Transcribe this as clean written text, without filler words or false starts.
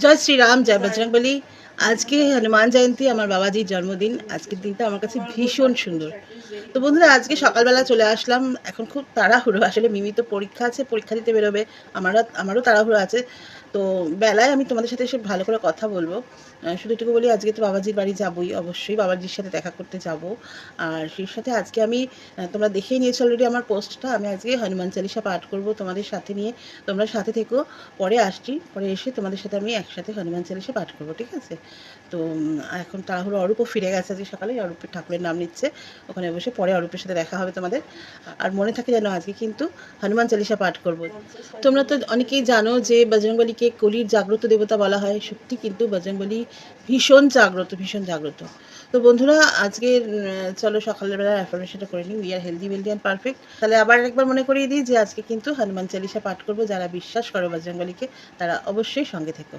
জয় শ্রীরাম, জয় বজরংবলী। আজকে হনুমান জয়ন্তী, আমার বাবাজির জন্মদিন। আজকের দিনটা আমার কাছে ভীষণ সুন্দর। তো বন্ধুরা, আজকে সকালবেলা চলে আসলাম। এখন খুব তাড়াহুড়ো, আসলে মিমি তো পরীক্ষা আছে, পরীক্ষা দিতে বেরোবে। আমারও তাড়াহুড়ো আছে। তো বেলায় আমি তোমাদের সাথে এসে ভালো করে কথা বলবো। শুধু এটুকু বলি, আজকে তো বাবাজির বাড়ি যাবই, অবশ্যই বাবাজির সাথে দেখা করতে যাব। আর সেই সাথে আজকে আমি, তোমরা দেখেই নিয়েছো অলরেডি আমার পোস্টটা, আমি আজকে হনুমান চালিসা পাঠ করব তোমাদের সাথে নিয়ে। তোমরা সাথে থেকো। পরে আসছি, পরে এসে তোমাদের সাথে আমি একসাথে হনুমান চালিসা পাঠ করবো, ঠিক আছে? তো এখন তাড়াহুড়ো, অরূপও ফিরে গেছে আজকে সকালে, অরূপের ঠাকুরের নাম নিচ্ছে ওখানে বসে। পরে অরূপের সাথে দেখা হবে তোমাদের। আর মনে থাকে যেন আজকে কিন্তু হনুমান চালিসা পাঠ করব। তোমরা তো অনেকেই জানো যে বজরংবলীকে কলির জাগ্রত দেবতা বলা হয়। সত্যি কিন্তু বজরংবলী ভীষণ জাগ্রত, ভীষণ জাগ্রত। তো বন্ধুরা, আজকে চলো সকালবেলা অ্যাফার্মেশনটা করে নিই, we are healthy wealthy and perfect. তাহলে আবার একবার মনে করিয়ে দিই যে আজকে কিন্তু হনুমান চালিসা পাঠ করব। যারা বিশ্বাস করো বজরংবলীকে, তারা অবশ্যই সঙ্গে থেকো।